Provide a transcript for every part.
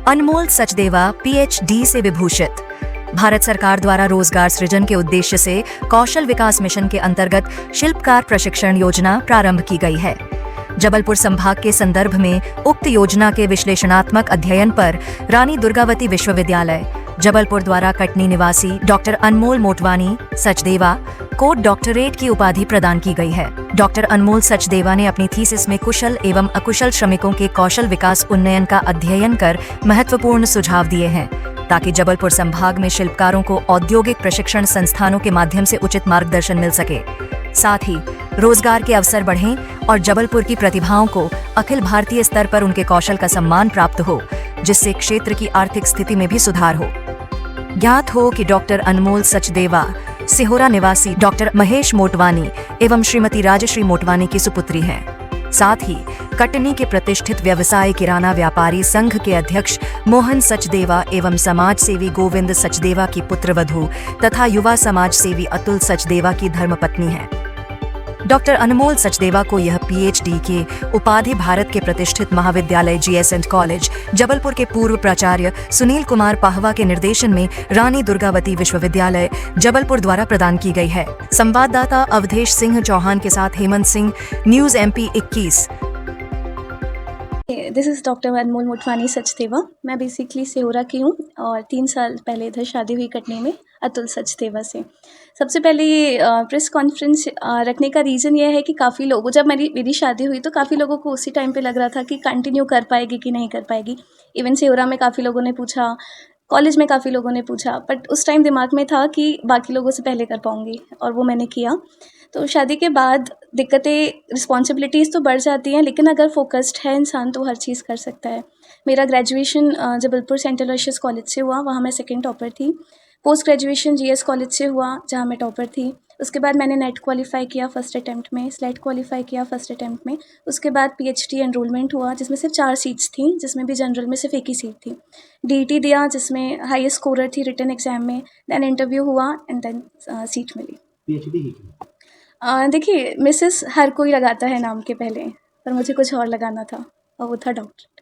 अनमोल Sachdeva PhD से विभूषित। भारत सरकार द्वारा रोजगार सृजन के उद्देश्य से कौशल विकास मिशन के अंतर्गत शिल्पकार प्रशिक्षण योजना प्रारंभ की गई है। जबलपुर संभाग के संदर्भ में उक्त योजना के विश्लेषणात्मक अध्ययन पर रानी दुर्गावती विश्वविद्यालय जबलपुर द्वारा कटनी निवासी डॉक्टर अनमोल मोटवानी सचदेवा को डॉक्टरेट की उपाधि प्रदान की गई है। डॉक्टर अनमोल सचदेवा ने अपनी थीसिस में कुशल एवं अकुशल श्रमिकों के कौशल विकास उन्नयन का अध्ययन कर महत्वपूर्ण सुझाव दिए हैं, ताकि जबलपुर संभाग में शिल्पकारों को औद्योगिक प्रशिक्षण संस्थानों के माध्यम से उचित मार्गदर्शन मिल सके, साथ ही रोजगार के अवसर बढ़ें और जबलपुर की प्रतिभाओं को अखिल भारतीय स्तर पर उनके कौशल का सम्मान प्राप्त हो, जिससे क्षेत्र की आर्थिक स्थिति में भी सुधार हो। ज्ञात हो कि डॉक्टर अनमोल सचदेवा सिहोरा निवासी डॉक्टर महेश मोटवानी एवं श्रीमती राजश्री मोटवानी की सुपुत्री हैं। साथ ही कटनी के प्रतिष्ठित व्यवसाय किराना व्यापारी संघ के अध्यक्ष मोहन सचदेवा एवं समाज सेवी गोविंद सचदेवा की पुत्रवधू तथा युवा समाज सेवी अतुल सचदेवा की धर्मपत्नी है। डॉक्टर अनमोल सचदेवा को यह पीएचडी की उपाधि भारत के प्रतिष्ठित महाविद्यालय जीएसएंड कॉलेज जबलपुर के पूर्व प्राचार्य सुनील कुमार पाहवा के निर्देशन में रानी दुर्गावती विश्वविद्यालय जबलपुर द्वारा प्रदान की गई है। संवाददाता अवधेश सिंह चौहान के साथ Hemant Singh, news MP 21। This is doctor Anmol Motwani Sachdeva. मैं बेसिकली सिहोरा की हूँ और 3 साल पहले इधर शादी हुई कटनी में अतुल सचदेवा से। सबसे पहले ये प्रेस कॉन्फ्रेंस रखने का रीज़न ये है कि काफ़ी लोगों जब मेरी शादी हुई तो काफ़ी लोगों को उसी टाइम पे लग रहा था कि कंटिन्यू कर पाएगी कि नहीं कर पाएगी। इवन सिहोरा में काफ़ी लोगों ने पूछा, कॉलेज में काफ़ी लोगों ने पूछा, बट उस टाइम दिमाग में था कि बाकी लोगों से पहले कर पाऊँगी और वो मैंने किया। तो शादी के बाद दिक्कतें, रिस्पॉन्सिबिलिटीज़ तो बढ़ जाती हैं, लेकिन अगर फोकस्ड है इंसान तो हर चीज़ कर सकता है। मेरा graduation Jabalpur saint Aloysius college से हुआ, वहाँ मैं सेकंड टॉपर थी। पोस्ट ग्रेजुएशन जीएस कॉलेज से हुआ, जहाँ मैं टॉपर थी। उसके बाद मैंने नेट क्वालिफाई किया फर्स्ट अटैम्प्ट में, स्लेट क्वालिफाई किया फर्स्ट अटैम्प्ट में। उसके बाद पीएचडी एनरोलमेंट हुआ, जिसमें सिर्फ 4 सीट्स थी, जिसमें भी जनरल में सिर्फ एक ही सीट थी। डीईटी दिया, जिसमें हाईएस्ट स्कोरर थी रिटन एग्जाम में। देन इंटरव्यू हुआ एंड देन सीट मिली। पीएचडी ही की? देखिए, मिसेस हर कोई लगाता है नाम के पहले, पर मुझे कुछ और लगाना था और वो था डॉक्टर।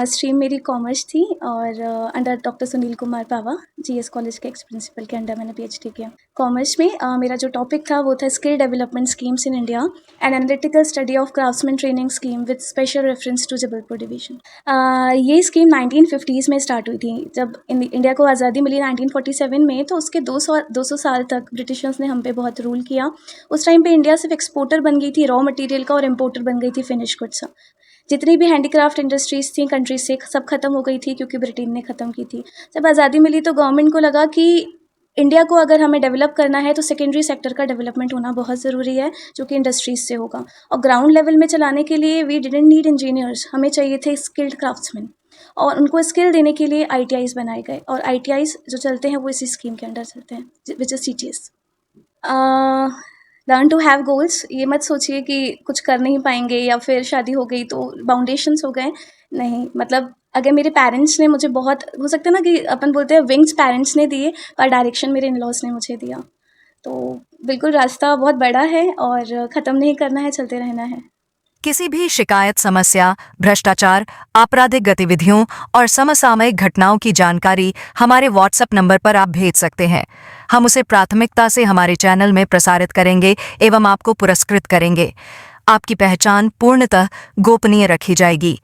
स्ट्रीम मेरी कॉमर्स थी और under doctor Sunil Kumar Pawa GS college के एक्स प्रिंसिपल के अंडर मैंने पीएचडी किया। कॉमर्स में मेरा जो टॉपिक था वो था skill development schemes in India and analytical study of craftsman training scheme with special reference to Jabalpur division. ये स्कीम 1950s में स्टार्ट हुई थी। जब इंडिया को आज़ादी मिली 1947 में, तो उसके 200 साल तक ब्रिटिशर्स ने हम पे बहुत रूल किया। उस टाइम पे इंडिया सिर्फ एक्सपोर्टर बन गई थी रॉ मटेरियल का और इम्पोर्टर बन गई थी फिनिश गुड्स। जितनी भी हैंडीक्राफ्ट इंडस्ट्रीज़ थी कंट्रीज से, सब खत्म हो गई थी क्योंकि ब्रिटेन ने ख़त्म की थी। जब आज़ादी मिली तो गवर्नमेंट को लगा कि इंडिया को अगर हमें डेवलप करना है तो सेकेंडरी सेक्टर का डेवलपमेंट होना बहुत ज़रूरी है, जो कि इंडस्ट्रीज़ से होगा। और ग्राउंड लेवल में चलाने के लिए वी डिडंट नीड इंजीनियर्स, हमें चाहिए थे स्किल्ड क्राफ्ट्समैन, और उनको स्किल देने के लिए आईटीआईज़ बनाए गए। और आईटीआईज़ जो चलते हैं वो इसी स्कीम के अंडर चलते हैं, which is CTS. Learn to have goals. ये मत सोचिए कि कुछ कर नहीं पाएंगे या फिर शादी हो गई तो बाउंडेशंस हो गए। नहीं, मतलब अगर मेरे पेरेंट्स ने मुझे, बहुत हो सकता है ना कि अपन बोलते हैं विंग्स पेरेंट्स ने दिए, पर डायरेक्शन मेरे इन-लॉज़ ने मुझे दिया। तो बिल्कुल रास्ता बहुत बड़ा है और ख़त्म नहीं करना है, चलते रहना है। किसी भी शिकायत, समस्या, भ्रष्टाचार, आपराधिक गतिविधियों और समसामयिक घटनाओं की जानकारी हमारे व्हाट्सएप नंबर पर आप भेज सकते हैं। हम उसे प्राथमिकता से हमारे चैनल में प्रसारित करेंगे एवं आपको पुरस्कृत करेंगे। आपकी पहचान पूर्णतः गोपनीय रखी जाएगी।